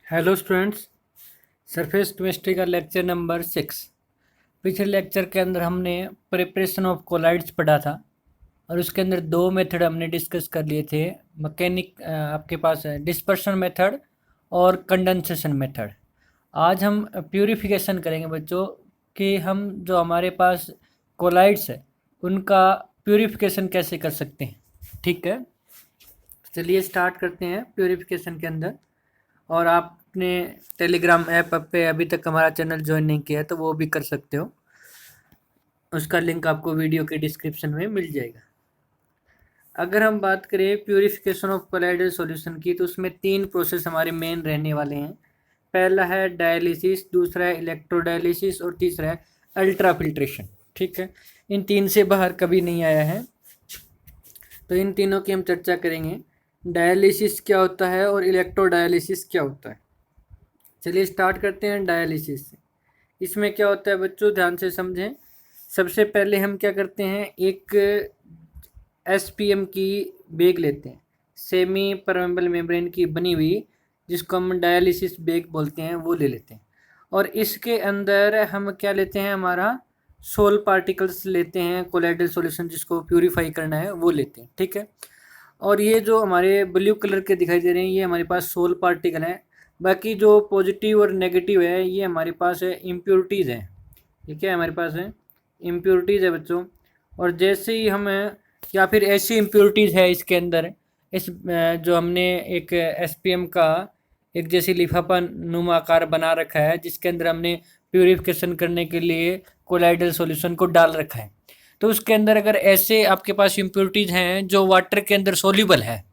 Hello students. Surface chemistry का lecture number 6। पिछले lecture के अंदर हमने प्रिपरेशन ऑफ कोलाइड्स पढ़ा था और उसके अंदर दो मेथड हमने डिस्कस कर लिए थे। आपके पास है डिस्पर्शन मेथड और कंडेंसेशन मेथड। आज हम प्यूरिफिकेशन करेंगे बच्चों कि हम जो हमारे पास कोलाइड्स है उनका प्यूरिफिकेशन कैसे कर सकते हैं। ठीक है, चलिए स्टार्ट करते हैं प्यूरिफिकेशन के अंदर। और आपने टेलीग्राम ऐप पे अभी तक हमारा चैनल ज्वाइन नहीं किया है तो वो भी कर सकते हो, उसका लिंक आपको वीडियो के डिस्क्रिप्शन में मिल जाएगा। अगर हम बात करें प्यूरिफिकेशन ऑफ कोलाइडल सॉल्यूशन की तो उसमें तीन प्रोसेस हमारे मेन रहने वाले हैं। पहला है डायलिसिस, दूसरा है इलेक्ट्रोडायलिसिस और तीसरा है अल्ट्रा फिल्ट्रेशन। ठीक है, इन तीन से बाहर कभी नहीं आया है, तो इन तीनों की हम चर्चा करेंगे। डायलिसिस क्या होता है और इलेक्ट्रोडायलिसिस क्या होता है। चलिए स्टार्ट करते हैं डायलिसिस से। इसमें क्या होता है बच्चों, ध्यान से समझें। सबसे पहले हम क्या करते हैं, एक एसपीएम की बेग लेते हैं, सेमी परमेबल मेम्ब्रेन की बनी हुई, जिसको हम डायलिसिस बेग बोलते हैं, वो ले लेते हैं। और इसके अंदर हम क्या लेते हैं, हमारा सोल पार्टिकल्स लेते हैं, कोलाइडल सॉल्यूशन जिसको प्यूरिफाई करना है वो लेते हैं। ठीक है, और ये जो हमारे ब्लू कलर के दिखाई दे रहे हैं ये हमारे पास सोल पार्टिकल हैं। बाकी जो पॉजिटिव और नेगेटिव है ये हमारे पास है इम्प्योरिटीज़ हैं। ये क्या है, हमारे पास है इम्प्योरिटीज़ है बच्चों। और जैसे ही हम या फिर ऐसी इम्प्योरिटीज़ है इसके अंदर, इस जो हमने एक एसपीएम का एक जैसी लिफाफा नुमा आकार बना रखा है जिसके अंदर हमने प्यूरिफिकेशन करने के लिए कोलाइडल सॉल्यूशन को डाल रखा है, तो उसके अंदर अगर ऐसे आपके पास इम्प्योरिटीज़ हैं जो वाटर के अंदर सोल्यूबल है,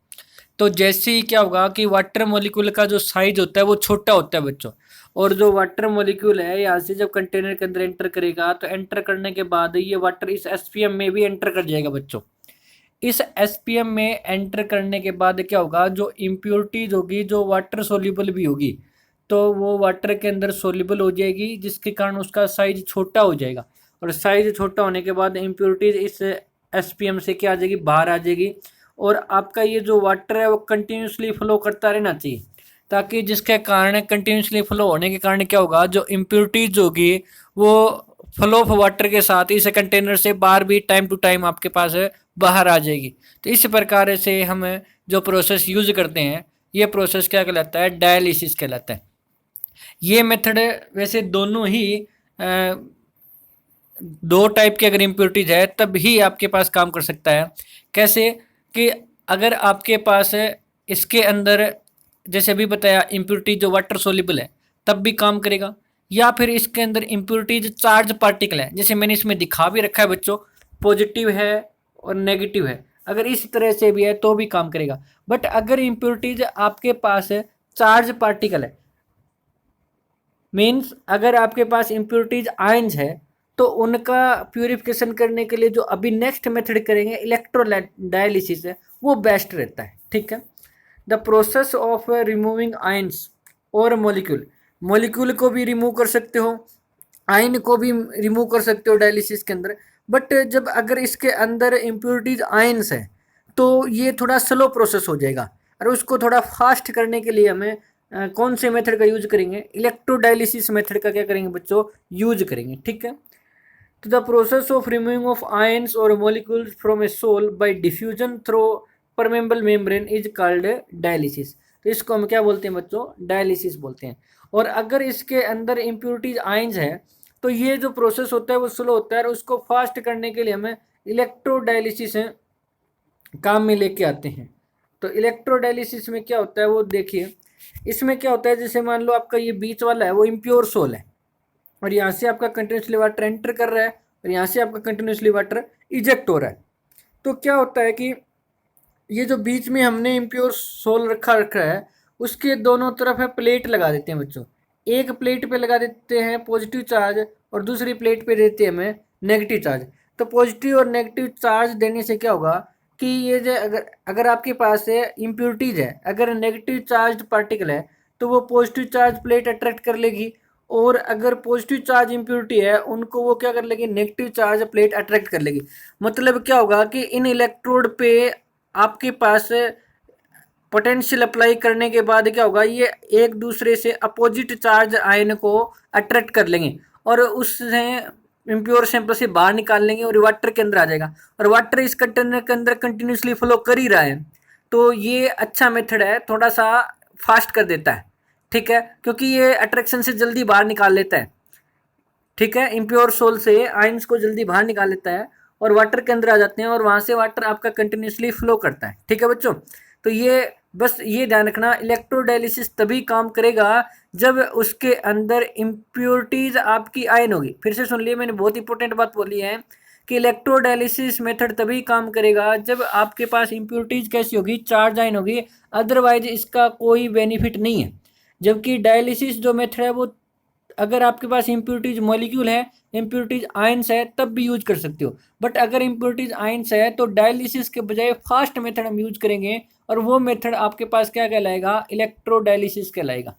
तो जैसे ही क्या होगा कि वाटर मॉलिक्यूल का जो साइज होता है वो छोटा होता है बच्चों। और जो वाटर मॉलिक्यूल है यहाँ से जब कंटेनर के अंदर एंटर करेगा तो एंटर करने के बाद ये वाटर इस एसपीएम में भी एंटर कर जाएगा बच्चों। इस एसपीएम में एंटर करने के बाद क्या होगा, जो इम्प्योरिटीज होगी जो वाटर सोल्यूबल भी होगी तो वो वाटर के अंदर सोल्यूबल हो जाएगी, जिसके कारण उसका साइज छोटा हो जाएगा। और साइज छोटा होने के बाद इम्प्योरिटीज इस एसपीएम से क्या आ जाएगी, बाहर आ जाएगी। और आपका ये जो वाटर है वो कंटिन्यूसली फ्लो करता रहना चाहिए, ताकि जिसके कारण कंटिन्यूसली फ्लो होने के कारण क्या होगा, जो इम्प्योरिटीज होगी वो फ्लो ऑफ वाटर के साथ इस कंटेनर से बाहर भी टाइम टू टाइम आपके पास बाहर आ जाएगी। तो इस प्रकार से हम जो प्रोसेस यूज करते हैं ये प्रोसेस क्या कहलाता है, डायलिसिस कहलाता है। ये मेथड वैसे दोनों ही दो टाइप के अगर इम्प्योरिटीज है तब ही आपके पास काम कर सकता है। कैसे कि अगर आपके पास इसके अंदर जैसे अभी बताया इम्प्योरिटी जो वाटर सोल्यूबल है तब भी काम करेगा, या फिर इसके अंदर इम्प्योरिटीज चार्ज पार्टिकल है जैसे मैंने इसमें दिखा भी रखा है बच्चों, पॉजिटिव है और नेगेटिव है, अगर इस तरह से भी है तो भी काम करेगा। बट अगर इम्प्योरिटीज आपके पास चार्ज पार्टिकल है, मीन्स अगर आपके पास इम्प्योरिटीज आयंस है तो उनका प्यूरिफिकेशन करने के लिए जो अभी नेक्स्ट मेथड करेंगे इलेक्ट्रोडायलिसिस है वो बेस्ट रहता है। ठीक है, the process of removing ions और मॉलिक्यूल, मॉलिक्यूल को भी रिमूव कर सकते हो, आयन को भी रिमूव कर सकते हो डायलिसिस के अंदर। बट जब अगर इसके अंदर इम्प्योरिटीज आयंस है तो ये थोड़ा स्लो प्रोसेस हो जाएगा, और उसको थोड़ा फास्ट करने के लिए हमें कौन से मेथड का यूज करेंगे, इलेक्ट्रोडायलिसिस मेथड का क्या करेंगे बच्चों, यूज करेंगे। ठीक है, तो the process of removing of ions और molecules from a sol by diffusion through permeable membrane is called dialysis. तो इसको हम क्या बोलते हैं बच्चों, डायलिसिस बोलते हैं। और अगर इसके अंदर इम्प्योरिटीज आयंस है तो ये जो प्रोसेस होता है वो स्लो होता है, और उसको फास्ट करने के लिए हमें इलेक्ट्रोडायलिसिस काम में लेके आते हैं। तो इलेक्ट्रोडायलिसिस में क्या होता है वो देखिए, इसमें क्या होता है, जैसे मान लो आपका ये बीच वाला है वो इम्प्योर सोल है और यहाँ से आपका कंटिन्यूसली वाटर एंटर कर रहा है और यहाँ से आपका कंटिन्यूसली वाटर इजेक्ट हो रहा है। तो क्या होता है कि ये जो बीच में हमने इम्प्योर सोल रखा रखा है उसके दोनों तरफ है प्लेट लगा देते हैं बच्चों। एक प्लेट पे लगा देते हैं पॉजिटिव चार्ज और दूसरी प्लेट पे देते हैं हमें नेगेटिव चार्ज। तो पॉजिटिव और नेगेटिव चार्ज देने से क्या होगा कि ये जो अगर अगर आपके पास है इम्प्योरिटीज है, अगर नेगेटिव चार्ज पार्टिकल है तो वो पॉजिटिव चार्ज प्लेट अट्रैक्ट कर लेगी, और अगर पॉजिटिव चार्ज इम्प्योरिटी है उनको वो क्या कर लेगी, नेगेटिव चार्ज प्लेट अट्रैक्ट कर लेगी। मतलब क्या होगा कि इन इलेक्ट्रोड पे आपके पास पोटेंशियल अप्लाई करने के बाद क्या होगा, ये एक दूसरे से अपोजिट चार्ज आयन को अट्रैक्ट कर लेंगे और उससे इम्प्योर सैंपल से बाहर निकाल लेंगे और वाटर के अंदर आ जाएगा, और वाटर इस कंटेनर के अंदर कंटिन्यूसली फ्लो कर ही रहा है। तो ये अच्छा मेथड है, थोड़ा सा फास्ट कर देता है, ठीक है, क्योंकि ये अट्रैक्शन से जल्दी बाहर निकाल लेता है, ठीक है, इम्प्योर सोल से आयंस को जल्दी बाहर निकाल लेता है और वाटर के अंदर आ जाते हैं और वहाँ से वाटर आपका कंटिन्यूसली फ्लो करता है, ठीक है बच्चों। तो ये बस ये ध्यान रखना, इलेक्ट्रोडायलिसिस तभी काम करेगा जब उसके अंदर इम्प्योरिटीज आपकी आयन होगी। फिर से सुन लिए, मैंने बहुत इंपॉर्टेंट बात बोली है कि इलेक्ट्रोडायलिसिस मेथड तभी काम करेगा जब आपके पास इम्प्योरिटीज कैसी होगी, चार्ज आयन होगी, अदरवाइज इसका कोई बेनिफिट नहीं है। जबकि डायलिसिस जो मेथड है वो अगर आपके पास इम्प्योरिटीज मॉलिक्यूल है, इम्प्योरिटीज आयंस है, तब भी यूज कर सकते हो, बट अगर इम्प्योरिटीज आयंस है तो डायलिसिस के बजाय फास्ट मेथड हम यूज करेंगे और वो मेथड आपके पास क्या कहलाएगा, इलेक्ट्रोडायलिसिस कहलाएगा।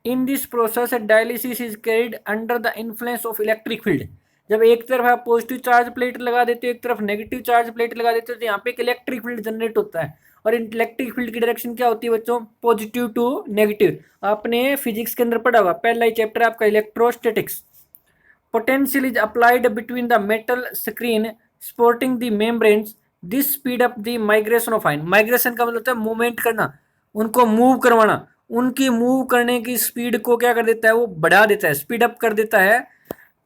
In this process dialysis is carried under the influence of electric field. जब एक तरफ आप पॉजिटिव चार्ज प्लेट लगा देते हो, एक तरफ नेगेटिव चार्ज प्लेट लगा देते हो, तो यहाँ पे एक इलेक्ट्रिक फील्ड जनरेट होता है और इलेक्ट्रिक फील्ड की डायरेक्शन क्या होती है बच्चों, पॉजिटिव टू नेगेटिव। आपने फिजिक्स के अंदर पढ़ा होगा, पहला ही चैप्टर आपका electrostatics. Potential is applied between the metal screen supporting the membranes, this speed up the migration of ion. Migration का मतलब होता है मूवमेंट करना, उनको मूव करवाना, उनकी मूव करने की स्पीड को क्या कर देता है, वो बढ़ा देता है, स्पीड अप कर देता है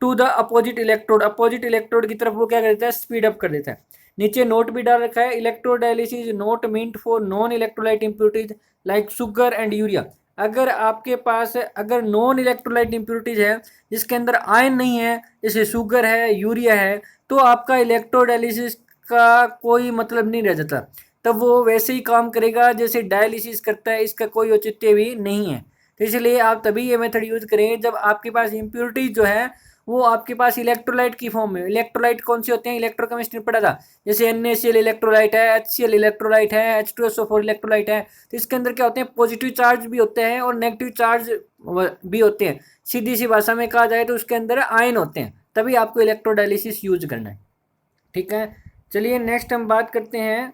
to the opposite electrode, opposite electrode की तरफ वो क्या कर देता है, स्पीड अप कर देता है। नीचे नोट भी डाल रखा है, electrodialysis not meant for non electrolyte impurities like sugar and urea. अगर आपके पास अगर नॉन इलेक्ट्रोलाइट इम्प्योरिटीज है जिसके अंदर आयन नहीं है, जैसे शुगर है, यूरिया है, तो आपका इलेक्ट्रोडायलिसिस का कोई मतलब नहीं रह जाता, तब वो वैसे ही काम करेगा जैसे डायलिसिस करता है, इसका कोई औचित्य भी नहीं है। तो इसलिए आप तभी ये मेथड यूज करें जब आपके पास इम्प्योरिटीज जो है वो आपके पास इलेक्ट्रोलाइट की फॉर्म में। इलेक्ट्रोलाइट कौन से होते हैं, इलेक्ट्रोकेमिस्ट्री पढ़ा था, जैसे NaCl इलेक्ट्रोलाइट है, HCl इलेक्ट्रोलाइट है, H2SO4 इलेक्ट्रोलाइट है। तो इसके अंदर क्या होते हैं, पॉजिटिव चार्ज भी होते हैं और नेगेटिव चार्ज भी होते हैं। सीधी सी भाषा में कहा जाए तो उसके अंदर आयन होते हैं, तभी आपको इलेक्ट्रोडायलिसिस यूज करना है, ठीक है। चलिए नेक्स्ट हम बात करते हैं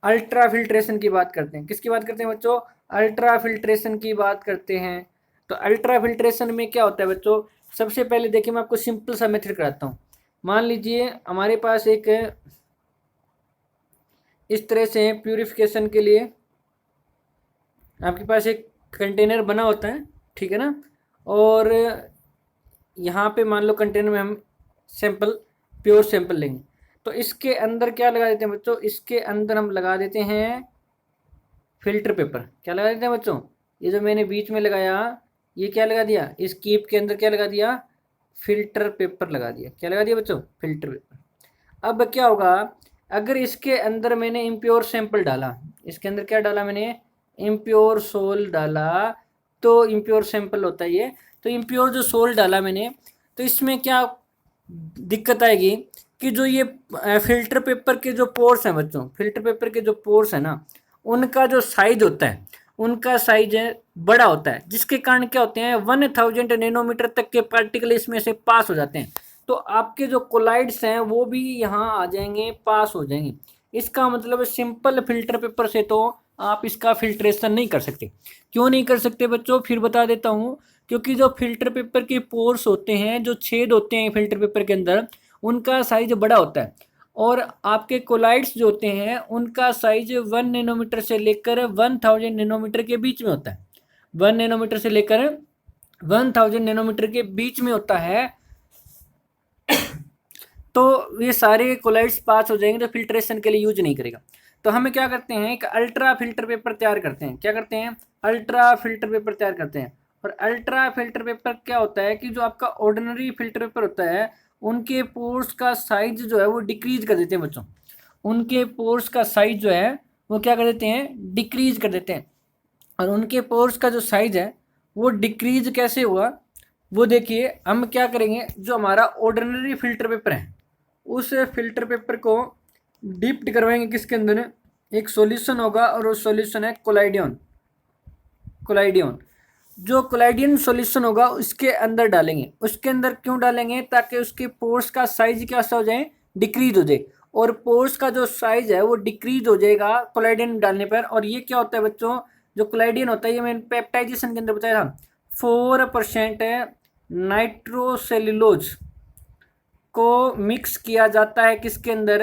अल्ट्रा फिल्ट्रेशन की बात करते हैं। किसकी बात करते हैं बच्चों, अल्ट्रा फिल्ट्रेशन की बात करते हैं। तो अल्ट्रा फिल्ट्रेशन में क्या होता है बच्चों, सबसे पहले देखिए मैं आपको सिंपल सा मेथड कराता हूँ। मान लीजिए हमारे पास एक इस तरह से प्यूरिफिकेशन के लिए आपके पास एक कंटेनर बना होता है, ठीक है ना, और यहाँ पे मान लो कंटेनर में हम सैंपल, प्योर सैंपल लेंगे, तो इसके अंदर क्या लगा देते हैं बच्चों, इसके अंदर हम लगा देते हैं फिल्टर पेपर। क्या लगा देते हैं बच्चों, ये जो मैंने बीच में लगाया, ये क्या लगा दिया, इस कीप के अंदर क्या लगा दिया, फिल्टर पेपर लगा दिया। क्या लगा दिया बच्चों, फिल्टर पेपर। अब क्या होगा, अगर इसके अंदर मैंने इम्प्योर सैंपल डाला, इसके अंदर क्या डाला मैंने, इम्प्योर सोल डाला, तो इम्प्योर सैंपल होता है ये, तो इम्प्योर जो सोल डाला मैंने, तो इसमें क्या दिक्कत आएगी कि जो ये फिल्टर पेपर के जो पोर्स हैं बच्चों, फिल्टर पेपर के जो पोर्स हैं ना, उनका जो साइज होता है, उनका साइज बड़ा होता है, जिसके कारण क्या होते हैं 1000 नैनोमीटर तक के पार्टिकल इसमें से पास हो जाते हैं। तो आपके जो कोलाइड्स हैं वो भी यहाँ आ जाएंगे, पास हो जाएंगे। इसका मतलब सिंपल फिल्टर पेपर से तो आप इसका फिल्ट्रेशन नहीं कर सकते। क्यों नहीं कर सकते बच्चों, फिर बता देता हूँ। क्योंकि जो फिल्टर पेपर के पोर्स होते हैं, जो छेद होते हैं फिल्टर पेपर के अंदर, उनका साइज बड़ा होता है, और आपके कोलाइड्स जो होते हैं उनका साइज 1 नैनोमीटर से लेकर 1000 नैनोमीटर के बीच में होता है। 1 नैनोमीटर से लेकर 1000 नैनोमीटर के बीच में होता है। तो ये सारे कोलाइड्स पास हो जाएंगे, तो फिल्ट्रेशन के लिए यूज नहीं करेगा। तो हमें क्या करते हैं, एक अल्ट्रा फिल्टर पेपर तैयार करते हैं। क्या करते हैं, अल्ट्रा फिल्टर पेपर तैयार करते हैं। और अल्ट्रा फिल्टर पेपर क्या होता है कि जो आपका ऑर्डिनरी फिल्टर पेपर होता है, उनके पोर्स का साइज जो है वो डिक्रीज कर देते हैं बच्चों। उनके पोर्स का साइज जो है वो क्या कर देते हैं, डिक्रीज कर देते हैं। और उनके पोर्स का जो साइज है वो डिक्रीज कैसे हुआ, वो देखिए हम क्या करेंगे, जो हमारा ऑर्डिनरी फिल्टर पेपर है उस फिल्टर पेपर को डिप्ट करवाएंगे किसके अंदर, एक सॉल्यूशन होगा, और वो सॉल्यूशन है कोलाइडियन। कोलाइडियन जो कोलाइडियन सॉल्यूशन होगा उसके अंदर डालेंगे। उसके अंदर क्यों डालेंगे, ताकि उसके पोर्स का साइज क्या हो जाए, डिक्रीज हो जाए। और पोर्स का जो साइज है वो डिक्रीज हो जाएगा कोलाइडियन डालने पर। और ये क्या होता है बच्चों, जो कोलाइडियन होता है, ये मैंने पेप्टाइजेशन के अंदर बताया था, 4% नाइट्रोसेल्यूलोज को मिक्स किया जाता है किसके अंदर,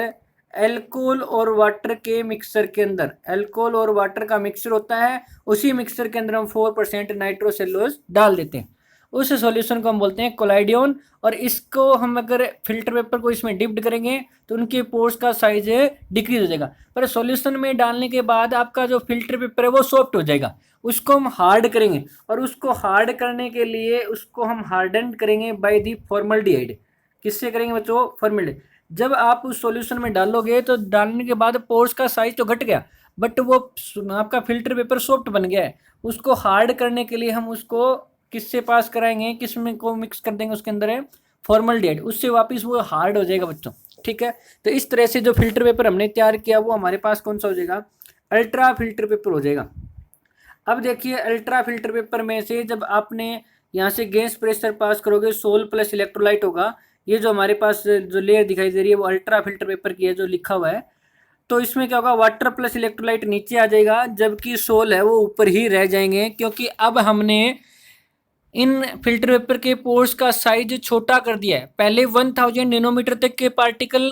अल्कोहल और वाटर के मिक्सर के अंदर। अल्कोहल और वाटर का मिक्सर होता है, उसी मिक्सर के अंदर हम 4% नाइट्रोसेल्यूलोज डाल देते हैं। उस सॉल्यूशन को हम बोलते हैं कोलाइडियन। और इसको हम अगर फिल्टर पेपर को इसमें डिप्ड करेंगे तो उनके पोर्स का साइज डिक्रीज हो जाएगा। पर सॉल्यूशन में डालने के बाद आपका जो फिल्टर पेपर है वो सॉफ्ट हो जाएगा, उसको हम हार्ड करेंगे। और उसको हार्ड करने के लिए उसको हम हार्डन करेंगे बाय दी फॉर्मल्डिहाइड। किससे करेंगे बच्चों, फॉर्मल्डिहाइड। जब आप उस सॉल्यूशन में डालोगे तो डालने के बाद पोर्स का साइज तो घट गया, बट वो आपका फिल्टर पेपर सॉफ्ट बन गया है। उसको हार्ड करने के लिए हम उसको किससे पास कराएंगे, किस में को मिक्स कर देंगे, उसके अंदर है फॉर्मल्डिहाइड, उससे वापस वो हार्ड हो जाएगा बच्चों। ठीक है, तो इस तरह से जो फिल्टर पेपर हमने तैयार किया वो हमारे पास कौन सा हो जाएगा, अल्ट्रा फिल्टर पेपर हो जाएगा। अब देखिए अल्ट्रा फिल्टर पेपर में से जब आपने यहाँ से गैस प्रेशर पास करोगे, सोल प्लस इलेक्ट्रोलाइट होगा। ये जो हमारे पास जो लेयर दिखाई दे रही है वो अल्ट्रा फिल्टर पेपर की है जो लिखा हुआ है। तो इसमें क्या होगा, वाटर प्लस इलेक्ट्रोलाइट नीचे आ जाएगा, जबकि सोल है वो ऊपर ही रह जाएंगे, क्योंकि अब हमने इन फिल्टर पेपर के पोर्स का साइज छोटा कर दिया है। पहले 1000 नैनोमीटर तक के पार्टिकल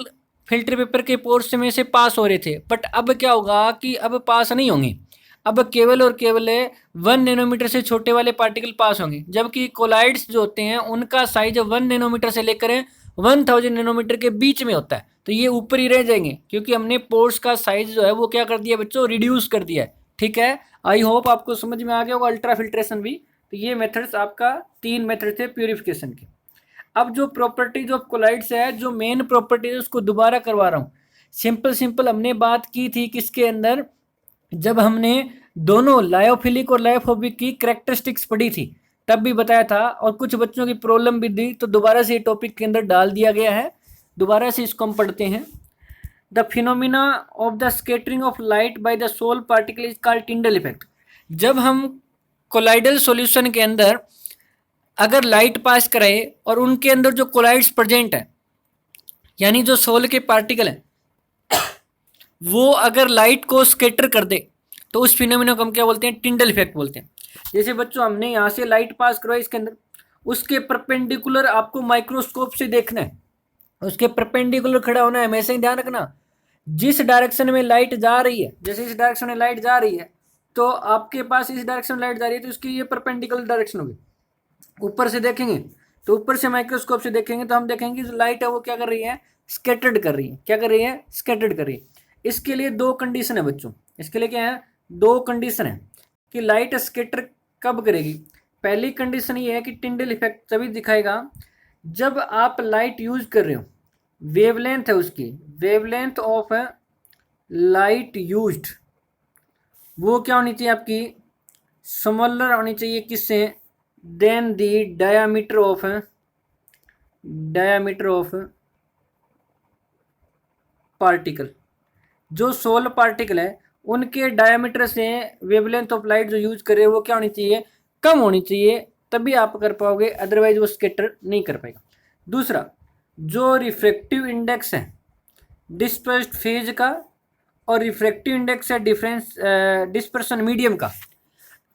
फिल्टर पेपर के पोर्स में से पास हो रहे थे, बट अब क्या होगा कि अब पास नहीं होंगे। अब केवल और केवल 1 नैनोमीटर से छोटे वाले पार्टिकल पास होंगे, जबकि कोलाइड्स जो होते हैं उनका साइज 1 नैनोमीटर से लेकर 1000 नैनोमीटर के बीच में होता है। तो ये ऊपर ही रह जाएंगे, क्योंकि हमने पोर्स का साइज जो है वो क्या कर दिया बच्चों, रिड्यूस कर दिया है। ठीक है, आई होप आपको समझ में आ गया होगा अल्ट्रा फिल्ट्रेशन भी। तो ये मेथड्स आपका 3 मेथड थे प्यूरिफिकेशन के। अब जो प्रॉपर्टीज ऑफ कोलाइड्स है, जो मेन प्रॉपर्टीज उसको दोबारा करवा रहा हूँ। सिंपल हमने बात की थी किसके अंदर, जब हमने दोनों लायोफिलिक और लायोफोबिक की कैरेक्टरिस्टिक्स पढ़ी थी तब भी बताया था, और कुछ बच्चों की प्रॉब्लम भी दी, तो दोबारा से टॉपिक के अंदर डाल दिया गया है। दोबारा से इसको हम पढ़ते हैं। The phenomena of the scattering of light by the sol particle is called Tyndall effect. जब हम कोलाइडल सॉल्यूशन के अंदर अगर लाइट पास कराए और उनके अंदर जो कोलाइड्स प्रेजेंट है, यानी जो सोल के पार्टिकल हैं, वो अगर लाइट को स्कैटर कर दे तो उस फिनोमिना को हम क्या बोलते हैं, टिंडल इफेक्ट बोलते हैं। जैसे बच्चों हमने यहाँ से लाइट पास करवाई इसके अंदर, उसके परपेंडिकुलर आपको माइक्रोस्कोप से देखना है, उसके परपेंडिकुलर खड़ा होना है। हमेशा ही ध्यान रखना, जिस डायरेक्शन में लाइट जा रही है, जैसे इस डायरेक्शन में लाइट जा रही है तो आपके पास इस डायरेक्शन में लाइट जा रही है तो उसकी ये परपेंडिकुलर डायरेक्शन होगी। ऊपर से देखेंगे तो ऊपर से माइक्रोस्कोप से देखेंगे तो हम देखेंगे जो लाइट है वो क्या कर रही है, स्कैटर्ड कर रही है। क्या कर रही है, स्कैटर्ड कर रही है। इसके लिए 2 कंडीशन है बच्चों, इसके लिए क्या है, 2 कंडीशन है कि लाइट स्कैटर कब करेगी। पहली कंडीशन ये है कि टिंडल इफेक्ट तभी दिखाएगा जब आप लाइट यूज कर रहे हो, वेवलेंथ है उसकी, वेवलेंथ ऑफ लाइट यूज्ड वो क्या होनी चाहिए आपकी, स्मॉलर होनी चाहिए किससे, than the diameter of particle. जो सोल पार्टिकल है उनके डायामीटर से वेवलेंथ ऑफ लाइट जो यूज कर रहे हैं वो क्या होनी चाहिए, कम होनी चाहिए, तभी आप कर पाओगे, अदरवाइज वो स्कैटर नहीं कर पाएगा। दूसरा, जो रिफ्रैक्टिव इंडेक्स है डिस्पर्स्ड फेज का और रिफ्रैक्टिव इंडेक्स है डिस्पर्सन मीडियम का।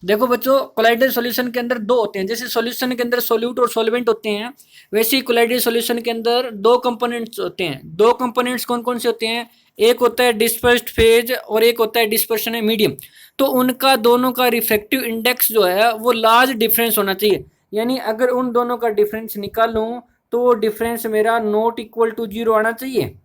देखो बच्चों, कोलाइडल सॉल्यूशन के अंदर 2 होते हैं। जैसे सॉल्यूशन के अंदर सोल्यूट और सॉल्वेंट होते हैं, वैसे ही कोलाइडल सॉल्यूशन के अंदर 2 कंपोनेंट्स होते हैं। 2 कंपोनेंट्स कौन कौन से होते हैं, एक होता है डिस्पर्स्ड फेज और एक होता है डिस्पर्शन मीडियम। तो उनका दोनों का रिफ्रैक्टिव इंडेक्स जो है वो लार्ज डिफरेंस होना चाहिए। यानी अगर उन दोनों का डिफरेंस निकालूं तो वो डिफरेंस मेरा नॉट इक्वल टू 0 आना चाहिए,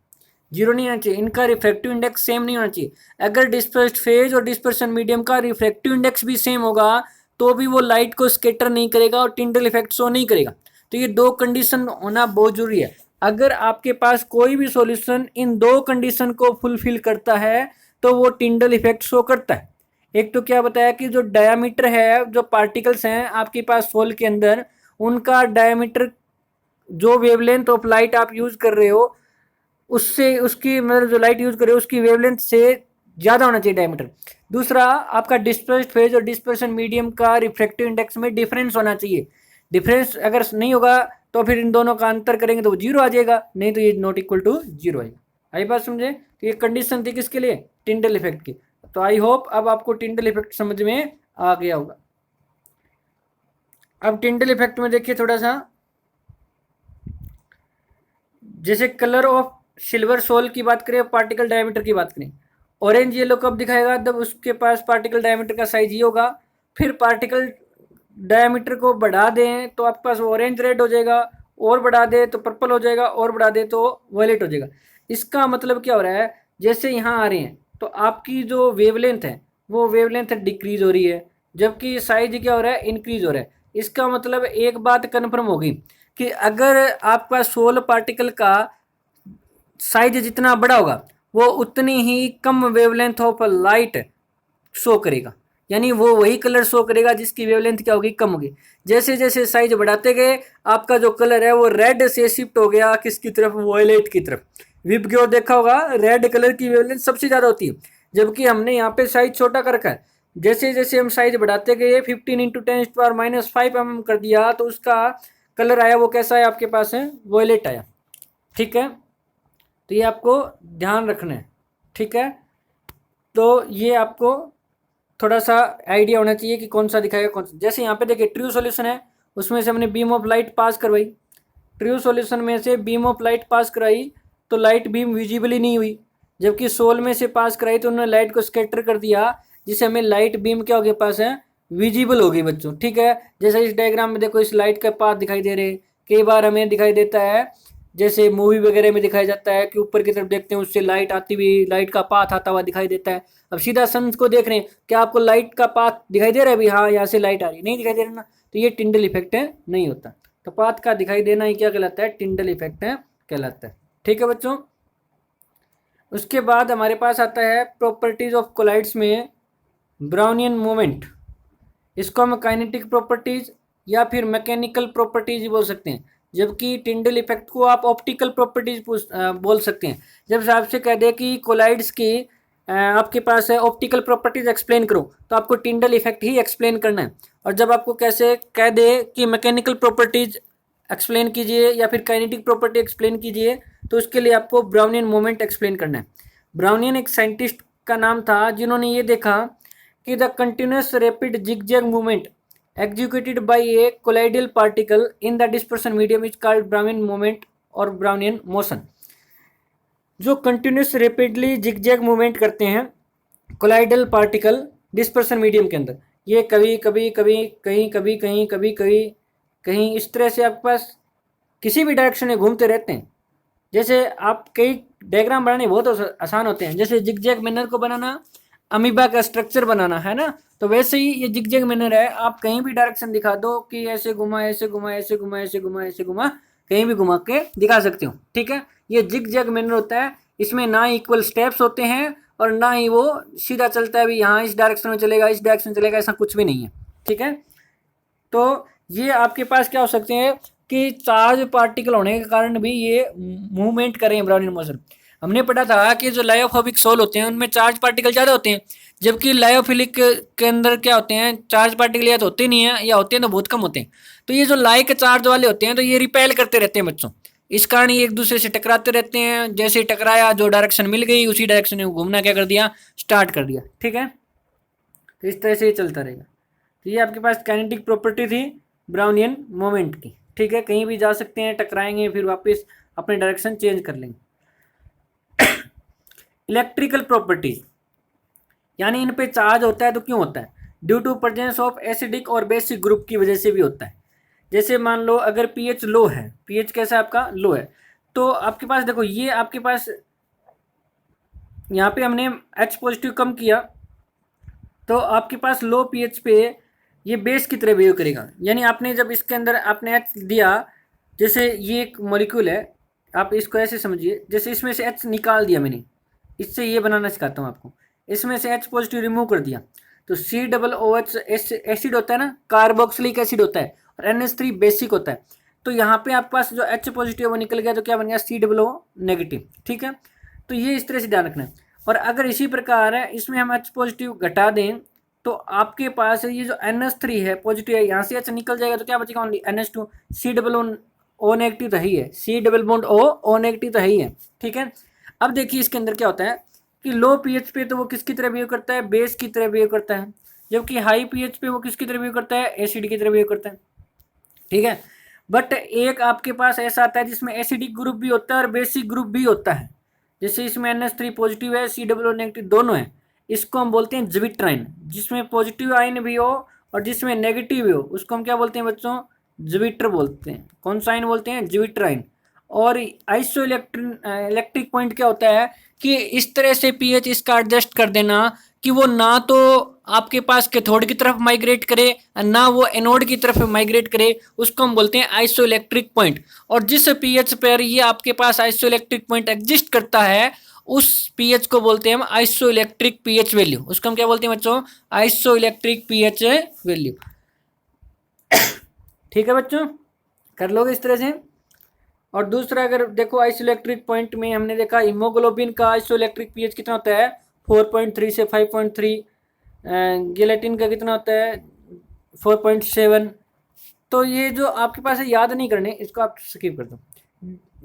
0 नहीं आना चाहिए। इनका रिफ्रैक्टिव इंडेक्स सेम नहीं होना चाहिए। अगर डिस्पर्स्ड फेज और डिस्पर्सन मीडियम का रिफ्रैक्टिव इंडेक्स भी सेम होगा तो भी वो लाइट को स्कैटर नहीं करेगा और टिंडल इफेक्ट शो नहीं करेगा। तो ये 2 कंडीशन होना बहुत जरूरी है। अगर आपके पास कोई भी सॉल्यूशन इन 2 कंडीशन को फुलफिल करता है तो वो टिंडल इफेक्ट शो करता है। एक तो क्या बताया कि जो डायामीटर है, जो पार्टिकल्स हैं आपके पास सोल के अंदर, उनका डायामीटर, जो वेवलेंथ ऑफ लाइट आप यूज कर रहे हो उससे, उसकी मतलब जो लाइट यूज कर रहे हो उसकी वेवलेंथ से ज़्यादा होना चाहिए डायमीटर। दूसरा, आपका डिस्पर्स्ड फेज और डिस्पर्सन मीडियम का रिफ्रैक्टिव इंडेक्स में डिफरेंस होना चाहिए। डिफरेंस अगर नहीं होगा तो फिर इन दोनों का अंतर करेंगे तो वो 0 आ जाएगा, नहीं तो ये नॉट इक्वल टू 0 आएगा। आई बात समझे? तो ये कंडीशन थी किसके लिए? टिंडल इफेक्ट की। तो आई होप अब आपको टिंडल इफेक्ट समझ में आ गया होगा। अब टिंडल इफेक्ट में देखिए थोड़ा सा, जैसे कलर ऑफ सिल्वर सोल की बात करें, पार्टिकल डायमीटर की बात करें, ऑरेंज येलो कब दिखाएगा? जब उसके पास पार्टिकल डायमीटर का साइज ये होगा। फिर पार्टिकल डायमीटर को बढ़ा दें तो आपके पास ऑरेंज रेड हो जाएगा, और बढ़ा दे तो पर्पल हो जाएगा, और बढ़ा दे तो वायलेट हो जाएगा। इसका मतलब क्या हो रहा है? जैसे यहाँ आ रहे हैं तो आपकी जो वेवलेंथ है वो वेवलेंथ डिक्रीज हो रही है, जबकि साइज क्या हो रहा है? इंक्रीज हो रहा है। इसका मतलब एक बात कन्फर्म होगी कि अगर आपके पास सोल पार्टिकल का साइज जितना बड़ा होगा वो उतनी ही कम वेवलेंथ ऑफ लाइट शो करेगा, यानी वो वही कलर शो करेगा जिसकी वेवलेंथ क्या होगी? कम होगी। जैसे जैसे साइज बढ़ाते गए आपका जो कलर है वो रेड से शिफ्ट हो गया किसकी तरफ? वॉयलेट की तरफ। विबग्यो देखा होगा, रेड कलर की वेवलेंथ सबसे ज़्यादा होती है, जबकि हमने यहाँ पे साइज छोटा कर रखा है। जैसे जैसे हम साइज बढ़ाते गए 15 इंटू 10⁻⁵ कर दिया तो उसका कलर आया वो कैसा है आपके पास? है वॉयलेट आया। ठीक है, तो ये आपको ध्यान रखना है। ठीक है, तो ये आपको थोड़ा सा आइडिया होना चाहिए कि कौन सा दिखाएगा कौन सा। जैसे यहाँ पे देखिए ट्रू सॉल्यूशन है, उसमें से हमने बीम ऑफ लाइट पास करवाई, ट्रू सॉल्यूशन में से बीम ऑफ लाइट पास कराई तो लाइट बीम विजिबल ही नहीं हुई, जबकि सोल में से पास कराई तो उन्होंने लाइट को स्कैटर कर दिया, जिससे हमें लाइट बीम क्या हो गया पास है? विजिबल हो गई बच्चों। ठीक है, जैसे इस डायग्राम में देखो इस लाइट का पाथ दिखाई दे रहे, कई बार हमें दिखाई देता है जैसे मूवी वगैरह में दिखाया जाता है कि ऊपर की तरफ देखते हैं उससे लाइट आती हुई, लाइट का पाथ आता हुआ दिखाई देता है। अब सीधा सन को देख रहे हैं, क्या आपको लाइट का पाथ दिखाई दे रहा है? अभी हाँ, यहाँ से लाइट आ रही, नहीं दिखाई दे रहा ना, तो ये टिंडल इफेक्ट है, नहीं होता। तो पाथ का दिखाई देना ही क्या कहलाता है? टिंडल इफेक्ट है कहलाता है। ठीक है बच्चों, उसके बाद हमारे पास आता है प्रॉपर्टीज ऑफ कोलाइड्स में ब्राउनियन मोमेंट। इसको हम काइनेटिक प्रॉपर्टीज या फिर मैकेनिकल प्रॉपर्टीज बोल सकते हैं, जबकि टिंडल इफेक्ट को आप ऑप्टिकल प्रॉपर्टीज बोल सकते हैं। जब आपसे कह दे कि कोलाइड्स की आपके पास है ऑप्टिकल प्रॉपर्टीज एक्सप्लेन करो, तो आपको टिंडल इफेक्ट ही एक्सप्लेन करना है। और जब आपको कैसे कह दे कि मैकेनिकल प्रॉपर्टीज एक्सप्लेन कीजिए या फिर काइनेटिक प्रॉपर्टी एक्सप्लेन कीजिए, तो उसके लिए आपको ब्राउनियन मोमेंट एक्सप्लेन करना है। ब्राउनियन एक साइंटिस्ट का नाम था जिन्होंने ये देखा कि the continuous rapid zigzag movement executed by a colloidal particle in the dispersion medium is called Brownian moment और Brownian motion। जो कंटिन्यूस रैपिडली जिगजैग मूवमेंट करते हैं कोलाइडल पार्टिकल डिस्पर्सन मीडियम के अंदर, ये कभी कभी कभी कहीं कभी कहीं कभी कभी कहीं इस तरह से आपके पास किसी भी डायरेक्शन में घूमते रहते हैं। जैसे आप कई डायग्राम बनाने बहुत आसान होते हैं, जैसे जिगजैग मैनर को बनाना अमीबा का स्ट्रक्चर बनाना है ना, तो वैसे ही ये जिगजैग मैनर है। आप कहीं भी डायरेक्शन दिखा दो कि ऐसे घुमा ऐसे घुमा ऐसे घुमा ऐसे घुमा ऐसे घुमा, कहीं भी घुमा के दिखा सकते हो। ठीक है, ये जिगजैग मैनर होता है, इसमें ना इक्वल स्टेप्स होते हैं और ना ही वो सीधा चलता है भी यहाँ इस डायरेक्शन में चलेगा इस डायरेक्शन में चलेगा, ऐसा कुछ भी नहीं है। ठीक है, तो ये आपके पास क्या हो सकते हैं कि चार्ज पार्टिकल होने के कारण भी ये मूवमेंट करें ब्राउनियन मोशन। हमने पढ़ा था कि जो लायोफोबिक सोल होते हैं उनमें चार्ज पार्टिकल ज़्यादा होते हैं, जबकि लायोफिलिक के अंदर क्या होते हैं? चार्ज पार्टिकल या तो होते नहीं है या होते हैं तो बहुत कम होते हैं। तो ये जो लाइक चार्ज वाले होते हैं तो ये रिपेल करते रहते हैं बच्चों, इस कारण ये एक दूसरे से टकराते रहते हैं। जैसे ही टकराया जो डायरेक्शन मिल गई उसी डायरेक्शन में घूमना क्या कर दिया? स्टार्ट कर दिया। ठीक है, तो इस तरह से ये चलता रहेगा। तो ये आपके पास काइनेटिक प्रॉपर्टी थी ब्राउनियन मोमेंट की। ठीक है, कहीं भी जा सकते हैं, टकराएंगे फिर वापस अपने डायरेक्शन चेंज कर लेंगे। इलेक्ट्रिकल प्रॉपर्टीज, यानी इन पे चार्ज होता है तो क्यों होता है? Due to presence of acidic और बेसिक ग्रुप की वजह से भी होता है। जैसे मान लो अगर पीएच लो है, पीएच कैसा है आपका? लो है, तो आपके पास देखो ये आपके पास यहाँ पे हमने H पॉजिटिव कम किया तो आपके पास लो पीएच पे ये बेस की तरह बिहेव करेगा। यानी आपने जब इसके अंदर आपने H दिया, जैसे ये एक मॉलिक्यूल है, आप इसको ऐसे समझिए, जैसे इसमें से H निकाल दिया मैंने, इससे ये बनाना सिखाता हूँ आपको। इसमें से H पॉजिटिव रिमूव कर दिया तो COOH एसिड होता है ना, कार्बोक्सिलिक एसिड होता है, और NH3 बेसिक होता है। तो यहाँ पे आपके पास जो H पॉजिटिव वो निकल गया तो क्या बन गया? COO negative. ठीक है, तो ये इस तरह से ध्यान रखना है। और अगर इसी प्रकार है इसमें हम H पॉजिटिव घटा दें तो आपके पास ये जो NH3 है पॉजिटिव है, यहाँ से H निकल जाएगा तो क्या बचेगा? Only NH2। COO नेगेटिव तो है ही है, C double bond O negative तो है ही है। ठीक है, अब देखिए इसके अंदर क्या होता है कि लो पीएच पे तो वो किसकी तरह बिहेव करता है, बेस की तरह बिहेव करता है, जबकि हाई पीएच पे वो किसकी तरह बिहेव करता है, एसिड की तरह बिहेव करता है। ठीक है, बट एक आपके पास ऐसा आता है जिसमें एसिडिक ग्रुप भी होता है और बेसिक ग्रुप भी होता है। जैसे इसमें NH3 पॉजिटिव है, COO नेगेटिव दोनों है, इसको हम बोलते हैं ज्विट्राइन। जिसमें पॉजिटिव आयन भी हो और जिसमें नेगेटिव भी हो उसको हम क्या बोलते हैं बच्चों, ज्विटर बोलते हैं। कौन सा आयन बोलते हैं, ज्विट्राइन। और आइसो इलेक्ट्रिक पॉइंट क्या होता है कि इस तरह से पीएच इसका एडजस्ट कर देना कि वो ना तो आपके पास कैथोड की तरफ माइग्रेट करे ना वो एनोड की तरफ माइग्रेट करे, उसको हम बोलते हैं आइसो इलेक्ट्रिक पॉइंट। और जिस पीएच पर ये आपके पास आइसो इलेक्ट्रिक पॉइंट एग्जिस्ट करता है उस पीएच को बोलते हैं हम आइसो इलेक्ट्रिक पीएच वैल्यू। उसको हम क्या बोलते हैं बच्चों, आइसो इलेक्ट्रिक पीएच वैल्यू। ठीक है बच्चों, कर लोगे इस तरह से। और दूसरा अगर देखो आइसोइलेक्ट्रिक पॉइंट में हमने देखा हीमोग्लोबिन का आइसोइलेक्ट्रिक पीएच कितना होता है, 4.3 से 5.3। गेलेटिन का कितना होता है, 4.7। तो ये जो आपके पास है याद नहीं करने, इसको आप स्किप कर दो।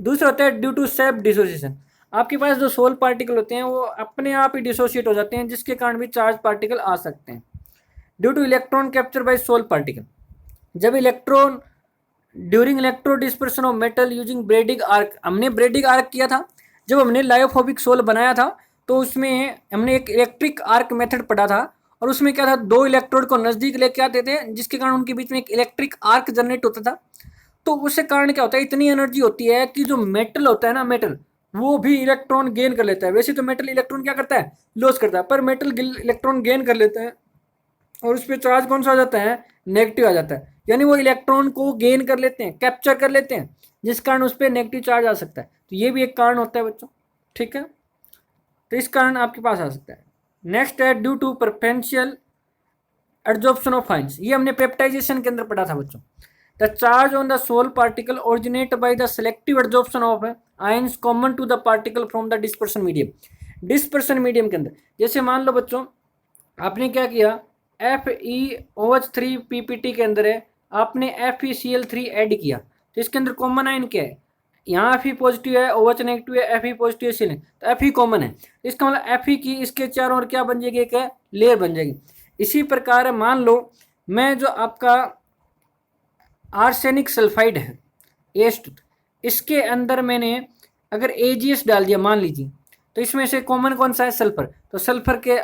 दूसरा होता है ड्यू टू सेल्फ डिसोसिएशन। आपके पास जो सोल पार्टिकल होते हैं वो अपने आप ही डिसोशिएट हो जाते हैं, जिसके कारण भी चार्ज पार्टिकल आ सकते हैं। Due to electron capture by sol particle, जब electron during electro dispersion of metal using Bredig arc, हमने ब्रेडिग आर्क किया था जब हमने लायोफोबिक सोल बनाया था, तो उसमें हमने एक इलेक्ट्रिक आर्क मेथड पढ़ा था। और उसमें क्या था, दो इलेक्ट्रोड को नज़दीक लेके आते थे जिसके कारण उनके बीच में एक इलेक्ट्रिक आर्क जनरेट होता था। तो उससे कारण क्या होता है, इतनी एनर्जी होती है कि जो मेटल होता है ना, मेटल वो भी इलेक्ट्रॉन गेन कर लेता है। वैसे तो मेटल इलेक्ट्रॉन क्या करता है, लॉस करता है, पर मेटल इलेक्ट्रॉन गेन कर लेता है और उस पर चार्ज कौन सा आ जाता है, नेगेटिव आ जाता है। यानी वो इलेक्ट्रॉन को गेन कर लेते हैं, कैप्चर कर लेते हैं, जिस कारण उस पर नेगेटिव चार्ज आ सकता है। तो ये भी एक कारण होता है बच्चों। ठीक है, तो इस कारण आपके पास आ सकता है। नेक्स्ट है due to preferential adsorption of ions. ये हमने पेप्टाइजेशन के अंदर पढ़ा था बच्चों। The charge on the sol particle originate by the selective adsorption of ions common to the particle from the dispersion medium. Dispersion medium के अंदर जैसे मान लो बच्चों आपने क्या किया, FeOH3 पीपीटी के अंदर है, आपने FeCl3 ऐड किया, तो इसके अंदर कॉमन आयन क्या है, यहाँ Fe पॉजिटिव है, OH नेगेटिव है, Fe पॉजिटिव है, Cl तो Fe कॉमन है। इसका मतलब Fe की इसके चारों ओर क्या बन जाएगी, एक लेयर बन जाएगी। इसी प्रकार मान लो मैं जो आपका आर्सेनिक सल्फाइड है एस्ट, इसके अंदर मैंने अगर AgS डाल दिया मान लीजिए, तो इसमें से कॉमन कौन सा है, सल्फर। तो सल्फर के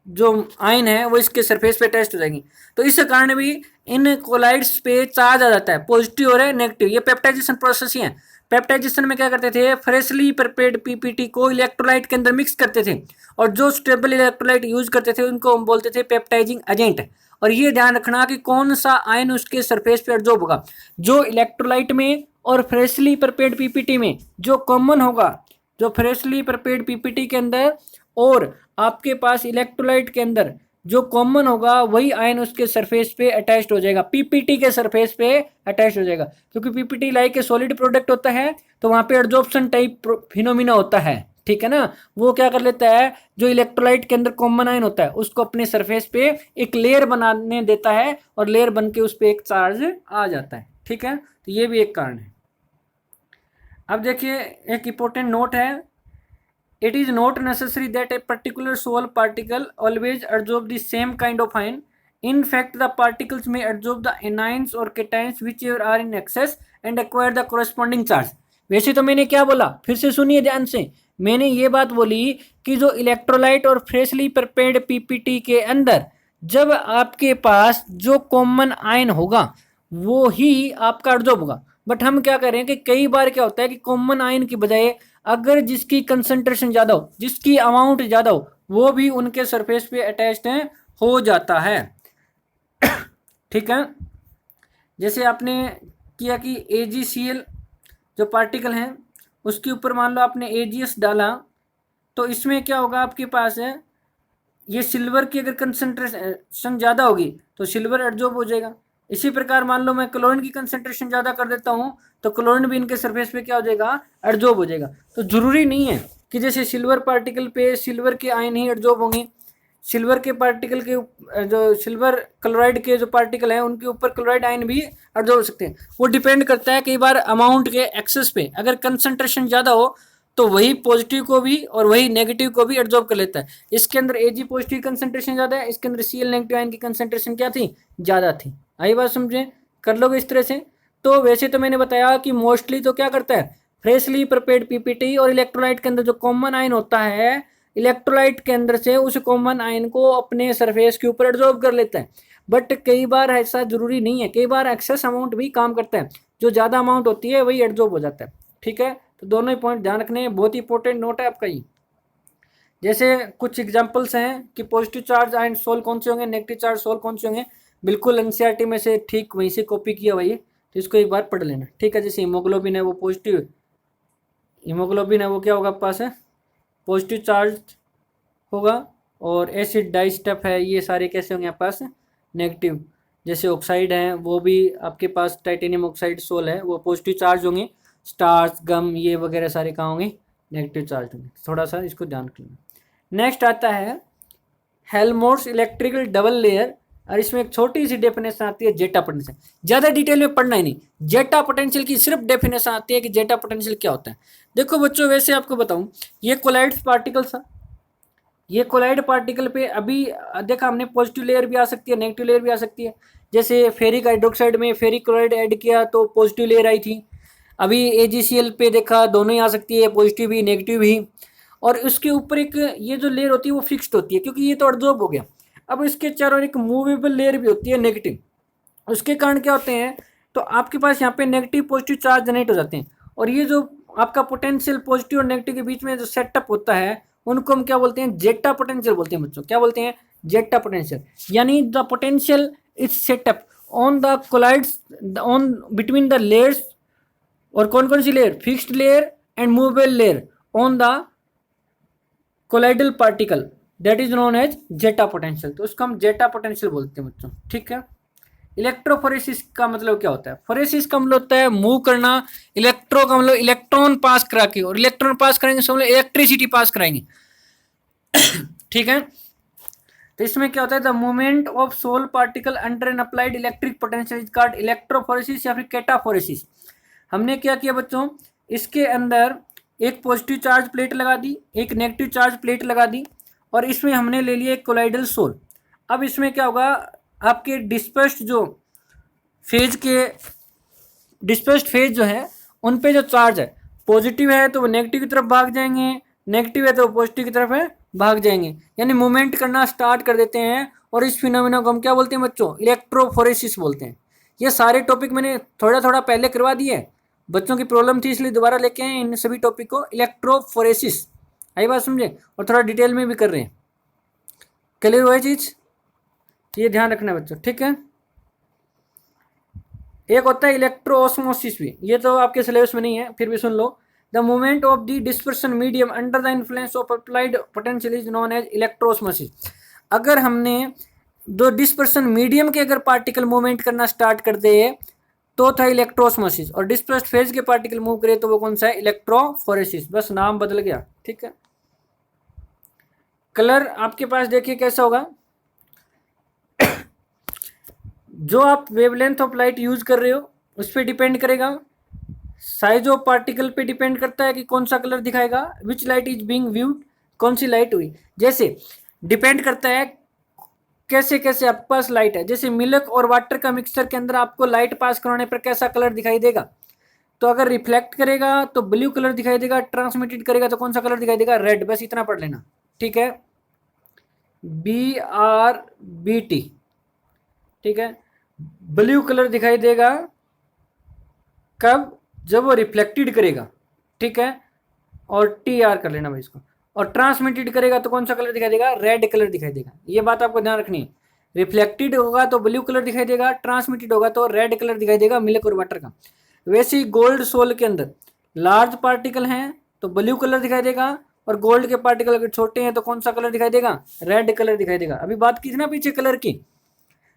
जो आयन है वो इसके सरफेस पे टेस्ट हो जाएंगी। तो इस कारण भी इन कोलाइड्स पे चार्ज आ जाता है, पॉजिटिव और नेगेटिव। ये पेप्टाइजेशन प्रोसेस ही है। पेप्टाइजेशन में क्या करते थे, फ्रेशली प्रिपेयर्ड पीपीटी को इलेक्ट्रोलाइट के अंदर मिक्स करते थे और जो स्टेबल इलेक्ट्रोलाइट यूज करते थे उनको हम बोलते थे पेप्टाइजिंग एजेंट। और ये ध्यान रखना कि कौन सा आयन उसके सरफेस पे एब्जॉर्ब होगा, जो इलेक्ट्रोलाइट में और फ्रेशली प्रिपेयर्ड पीपीटी में जो कॉमन होगा, जो फ्रेशली प्रिपेयर्ड पीपीटी के अंदर और आपके पास इलेक्ट्रोलाइट के अंदर जो कॉमन होगा वही आयन उसके सरफेस पे अटैच्ड हो जाएगा, पीपीटी के सरफेस पे अटैच हो जाएगा। क्योंकि PPT like a solid product होता है, तो वहां पे एडजॉर्प्शन टाइप फिनोमिना होता है। ठीक है ना, वो क्या कर लेता है, जो इलेक्ट्रोलाइट के अंदर कॉमन आयन होता है उसको अपने सरफेस पे एक लेयर बनाने देता है और लेयर बन के उस पर एक चार्ज आ जाता है। ठीक है, तो ये भी एक कारण है। अब देखिए एक इंपॉर्टेंट नोट है, it is not necessary that a particular soul particle always absorb the same kind of ion. In fact, the particles may absorb the anions or cations whichever are in excess and acquire the corresponding charge. वैसे तो मैंने क्या बोला, फिर से सुनिए ध्यान से। मैंने ये बात बोली कि जो इलेक्ट्रोलाइट और फ्रेशली प्रिपेयर्ड पीपीटी के अंदर जब आपके पास जो कॉमन आयन होगा वो ही आपका एब्जॉर्ब होगा। बट हम क्या करें कि कई बार क्या होता है कि कॉमन आयन की बजाय अगर जिसकी कंसंट्रेशन ज़्यादा हो, जिसकी अमाउंट ज़्यादा हो, वो भी उनके सरफेस पे अटैच्ड हो जाता है। ठीक है, जैसे आपने किया कि AgCl जो पार्टिकल है उसके ऊपर मान लो आपने AgS डाला, तो इसमें क्या होगा, आपके पास है ये सिल्वर की अगर कंसंट्रेशन ज़्यादा होगी तो सिल्वर एब्जॉर्ब हो जाएगा। इसी प्रकार मान लो मैं क्लोरीन की कंसंट्रेशन ज़्यादा कर देता हूँ तो क्लोरीन भी इनके सरफेस पे क्या हो जाएगा, एब्जॉर्ब हो जाएगा। तो ज़रूरी नहीं है कि जैसे सिल्वर पार्टिकल पे सिल्वर के आयन ही एब्जॉर्ब होंगे, सिल्वर के पार्टिकल के जो सिल्वर क्लोराइड के जो पार्टिकल हैं उनके ऊपर क्लोराइड आयन भी एब्जॉर्ब हो सकते हैं। वो डिपेंड करता है कई बार अमाउंट के एक्सेस पे, अगर कंसंट्रेशन ज़्यादा हो तो वही पॉजिटिव को भी और वही नेगेटिव को भी एब्जॉर्ब कर लेता है। इसके अंदर Ag पॉजिटिव कंसेंट्रेशन ज़्यादा है, इसके अंदर Cl नेगेटिव आयन की कंसेंट्रेशन क्या थी, ज़्यादा थी। आई बात समझे, कर लोगे इस तरह से। तो वैसे तो मैंने बताया कि मोस्टली तो क्या करता है, फ्रेशली प्रिपेयर्ड पीपीटी और इलेक्ट्रोलाइट के अंदर जो कॉमन आयन होता है, इलेक्ट्रोलाइट के अंदर से उस कॉमन आयन को अपने सरफेस के ऊपर एब्जॉर्ब कर लेता है। बट कई बार ऐसा जरूरी नहीं है, कई बार एक्सेस अमाउंट भी काम करता है, जो ज़्यादा अमाउंट होती है वही एब्जॉर्ब हो जाता है। ठीक है, तो दोनों ही पॉइंट ध्यान रखने हैं, बहुत ही इंपॉर्टेंट नोट है आपका ये। जैसे कुछ एग्जांपल्स हैं कि पॉजिटिव चार्ज आयन सोल कौन से होंगे, नेगेटिव चार्ज सोल कौन से होंगे, बिल्कुल एनसीईआरटी में से ठीक वहीं से कॉपी किया हुआ ये, तो इसको एक बार पढ़ लेना। ठीक है, जैसे हीमोग्लोबिन है वो पॉजिटिव, हीमोग्लोबिन है वो क्या होगा आपके पास है, पॉजिटिव चार्ज होगा, और एसिड डाइस्टफ है ये सारे कैसे होंगे आपके पास, नेगेटिव। जैसे ऑक्साइड है वो भी आपके पास टाइटेनियम ऑक्साइड सोल है वो पॉजिटिव चार्ज होंगे, स्टार्च गम ये वगैरह सारे कहाँ होंगे, नेगेटिव चार्ज होंगे। थोड़ा सा इसको ध्यान रखना। नेक्स्ट आता है हेल्महोल्ट्ज इलेक्ट्रिकल डबल लेयर, और इसमें एक छोटी सी डेफिनेशन आती है जेटा पोटेंशियल। ज़्यादा डिटेल में पढ़ना ही नहीं, जेटा पोटेंशियल की सिर्फ डेफिनेशन आती है कि जेटा पोटेंशियल क्या होता है। देखो बच्चों, वैसे आपको बताऊं, ये कोलाइड्स पार्टिकल्स, ये कोलाइड पार्टिकल पे अभी देखा हमने, पॉजिटिव लेयर भी आ सकती है, नेगेटिव लेयर भी आ सकती है। जैसे फेरिक हाइड्रोक्साइड में फेरिक क्लोराइड ऐड किया तो पॉजिटिव लेयर आई थी। अभी AgCl पे देखा दोनों ही आ सकती है, पॉजिटिव भी नेगेटिव भी। और उसके ऊपर एक ये जो लेयर होती है वो फिक्स्ड होती है, क्योंकि ये तो एब्जॉर्ब हो गया। अब इसके चारों एक मूवेबल लेयर भी होती है नेगेटिव। उसके कारण क्या होते हैं, तो आपके पास यहाँ पे नेगेटिव पॉजिटिव चार्ज जनरेट हो जाते हैं, और ये जो आपका पोटेंशियल पॉजिटिव और नेगेटिव के बीच में जो सेटअप होता है उनको हम क्या बोलते हैं, जेटा पोटेंशियल बोलते हैं बच्चों। क्या बोलते हैं, जेटा पोटेंशियल। यानी the potential is set up on the colloids on between the layers, और कौन कौन सी layer, fixed layer and movable layer on the colloidal particle, that is known as zeta potential. तो उसको हम जेटा पोटेंशियल बोलते हैं बच्चों। ठीक है, इलेक्ट्रोफोरेसिस का मतलब क्या होता है, फोरेसिस का मतलब होता है मूव करना, इलेक्ट्रो का मतलब इलेक्ट्रॉन पास करा के, और इलेक्ट्रॉन पास कराएंगे तो मतलब इलेक्ट्रिसिटी पास कराएंगे। ठीक है, तो इसमें क्या होता है, the movement of sol particle under an applied electric potential is called electrophoresis या फिर कैटाफोरेसिस। हमने क्या किया बच्चों, इसके अंदर एक पॉजिटिव चार्ज प्लेट लगा दी, एक नेगेटिव चार्ज प्लेट लगा दी, और इसमें हमने ले लिया एक कोलाइडल सोल। अब इसमें क्या होगा, आपके डिस्पर्स्ड जो फेज के डिस्पर्स्ड फेज जो है उन पे जो चार्ज है, पॉजिटिव है तो वो नेगेटिव की तरफ भाग जाएंगे, नेगेटिव है तो वो पॉजिटिव की तरफ है भाग जाएंगे, यानी मूवमेंट करना स्टार्ट कर देते हैं। और इस फिनोमेना को हम क्या बोलते हैं बच्चों, इलेक्ट्रोफोरेसिस बोलते हैं। ये सारे टॉपिक मैंने थोड़ा थोड़ा पहले करवा दिए, बच्चों की प्रॉब्लम थी इसलिए दोबारा लेके आए इन सभी टॉपिक को, इलेक्ट्रोफोरेसिस। आई बात समझे, और थोड़ा डिटेल में भी कर रहे हैं। क्लियर हुआ चीज़, ये ध्यान रखना बच्चों। ठीक है, एक होता है इलेक्ट्रोऑस्मोसिस भी, ये तो आपके सिलेबस में नहीं है फिर भी सुन लो। The movement of the dispersion medium under the influence of applied potential is known as electroosmosis. अगर हमने दो डिस्पर्सन मीडियम के अगर पार्टिकल मूवमेंट करना स्टार्ट कर दे तो था इलेक्ट्रोऑस्मोसिस, और डिस्पर्स्ड फेज के पार्टिकल मूव करे तो वो कौन सा है, इलेक्ट्रोफोरेसिस। बस नाम बदल गया। ठीक है, कलर आपके पास देखिए कैसा होगा, जो आप वेवलेंथ ऑफ लाइट यूज कर रहे हो उस पर डिपेंड करेगा, साइज ऑफ पार्टिकल पे डिपेंड करता है कि कौन सा कलर दिखाएगा, which light is being viewed, कौन सी लाइट हुई। जैसे डिपेंड करता है कैसे कैसे आपके पास लाइट है, जैसे मिल्क और वाटर का मिक्सचर के अंदर आपको लाइट पास कराने पर कैसा कलर दिखाई देगा, तो अगर रिफ्लेक्ट करेगा तो ब्लू कलर दिखाई देगा, ट्रांसमिटेड करेगा तो कौन सा कलर दिखाई देगा, रेड। बस इतना पढ़ लेना। ठीक है, BRBT। ठीक है, ब्लू कलर दिखाई देगा कब, जब वो रिफ्लेक्टेड करेगा। ठीक है, और TR कर लेना भाई इसको, और ट्रांसमिटेड करेगा तो कौन सा कलर दिखाई देगा, रेड कलर दिखाई देगा। ये बात आपको ध्यान रखनी है, रिफ्लेक्टेड होगा तो ब्लू कलर दिखाई देगा, ट्रांसमिटेड होगा तो रेड कलर दिखाई देगा मिल्क और वाटर का। वैसे ही गोल्ड सोल के अंदर लार्ज पार्टिकल हैं तो ब्लू कलर दिखाई देगा, और गोल्ड के पार्टिकल अगर छोटे हैं तो कौन सा कलर दिखाई देगा, रेड कलर दिखाई देगा। अभी बात की थी ना पीछे कलर की,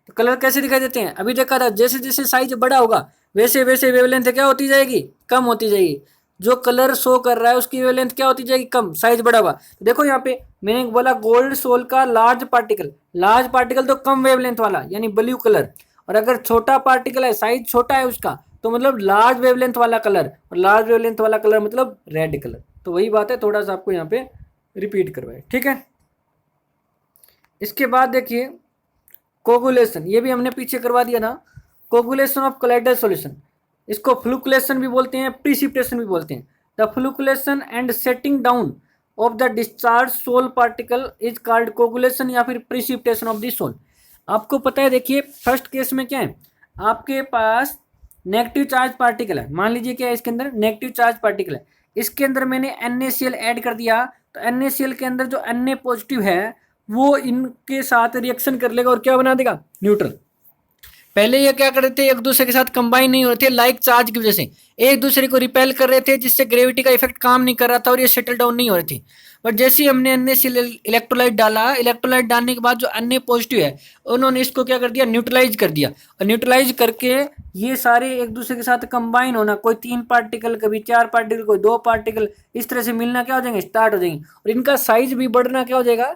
तो कलर कैसे दिखाई देते हैं अभी देखा था, जैसे जैसे साइज बड़ा होगा वैसे वैसे वेवलेंथ क्या होती जाएगी, कम होती जाएगी। जो कलर शो कर रहा है उसकी वेवलेंथ क्या होती जाएगी, कम, साइज बड़ा होगा। तो देखो यहाँ पे मैंने बोला गोल्ड सोल का लार्ज पार्टिकल तो कम वेवलेंथ वाला यानी ब्लू कलर, और अगर छोटा पार्टिकल है, साइज छोटा है उसका, तो मतलब लार्ज वेवलेंथ वाला कलर, और लार्ज वेवलेंथ वाला कलर मतलब रेड कलर। तो वही बात है, थोड़ा सा आपको यहाँ पे रिपीट करवाए, ठीक है। इसके बाद देखिए कोगुलेशन, ये भी हमने पीछे करवा दिया ना। कोगुलेशन ऑफ कोलाइडल सॉल्यूशन, इसको फ्लुकुलेशन भी बोलते हैं, प्रिसिपिटेशन भी बोलते हैं। The flocculation and setting down of the discharge sol particle is called coagulation या फिर प्रिसिपिटेशन ऑफ द सोल। आपको पता है, देखिए फर्स्ट केस में क्या है, आपके पास नेगेटिव चार्ज पार्टिकल है, मान लीजिए क्या है इसके अंदर नेगेटिव चार्ज पार्टिकल है, इसके अंदर मैंने NaCl ऐड कर दिया, तो NaCl के अंदर जो Na पॉजिटिव है वो इनके साथ रिएक्शन कर लेगा और क्या बना देगा, न्यूट्रल। पहले ये क्या कर रहे थे, एक दूसरे के साथ कंबाइन नहीं हो रहे थे, लाइक चार्ज की वजह से एक दूसरे को रिपेल कर रहे थे, जिससे ग्रेविटी का इफेक्ट काम नहीं कर रहा था और ये सेटल डाउन नहीं हो रही थी। बट जैसे ही हमने NaCl इलेक्ट्रोलाइट डाला, इलेक्ट्रोलाइट डालने के बाद जो Na पॉजिटिव है उन्होंने इसको क्या कर दिया, न्यूट्रलाइज कर दिया, और न्यूट्रलाइज करके ये सारे एक दूसरे के साथ कंबाइन होना, कोई 3 पार्टिकल, कभी 4 पार्टिकल, कोई 2 पार्टिकल, इस तरह से मिलना क्या हो जाएंगे, स्टार्ट हो जाएंगे, और इनका साइज भी बढ़ना क्या हो जाएगा,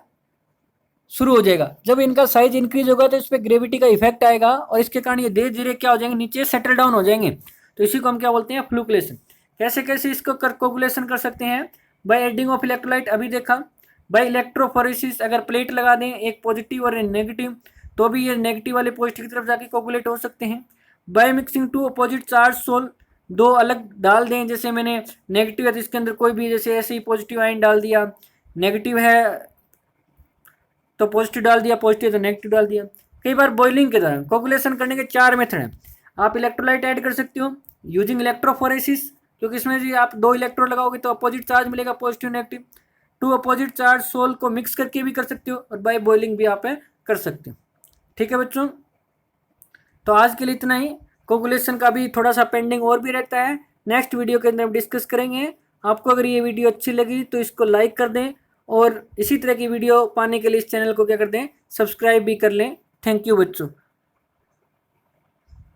शुरू हो जाएगा। जब इनका साइज इंक्रीज होगा तो इस पर ग्रेविटी का इफेक्ट आएगा और इसके कारण ये धीरे धीरे क्या हो जाएंगे, नीचे सेटल डाउन हो जाएंगे। तो इसी को हम क्या बोलते हैं, फ्लुकुलेशन। कैसे कैसे इसको कोगुलेशन कर सकते हैं, बाय एडिंग ऑफ इलेक्ट्रोलाइट, अभी देखा, बाय इलेक्ट्रोफोरेसिस, अगर प्लेट लगा दें एक पॉजिटिव और नेगेटिव, तो भी ये नेगेटिव वाले पॉजिटिव की तरफ जाके कोगुलेट हो सकते हैं। By mixing two opposite charge sol, दो अलग डाल दें, जैसे मैंने नेगेटिव है तो इसके अंदर कोई भी जैसे ऐसे ही पॉजिटिव आयन डाल दिया, नेगेटिव है तो पॉजिटिव डाल दिया, पॉजिटिव तो नेगेटिव डाल दिया। कई बार बॉइलिंग के दौरान कोगुलेशन करने के 4 मेथड हैं। आप इलेक्ट्रोलाइट ऐड कर सकते हो यूजिंग इलेक्ट्रोफोरेसिस, क्योंकि इसमें जी आप 2 इलेक्ट्रोड लगाओगे तो अपोजिट चार्ज मिलेगा, positive negative. 2 opposite charge sol को मिक्स करके भी कर सकते हो, और बाय बॉइलिंग भी आप कर सकते हो, ठीक है बच्चों। तो आज के लिए इतना ही। कोगुलेशन का भी थोड़ा सा पेंडिंग और भी रहता है, नेक्स्ट वीडियो के अंदर हम डिस्कस करेंगे। आपको अगर ये वीडियो अच्छी लगी तो इसको लाइक कर दें, और इसी तरह की वीडियो पाने के लिए इस चैनल को क्या कर दें, सब्सक्राइब भी कर लें। थैंक यू बच्चों।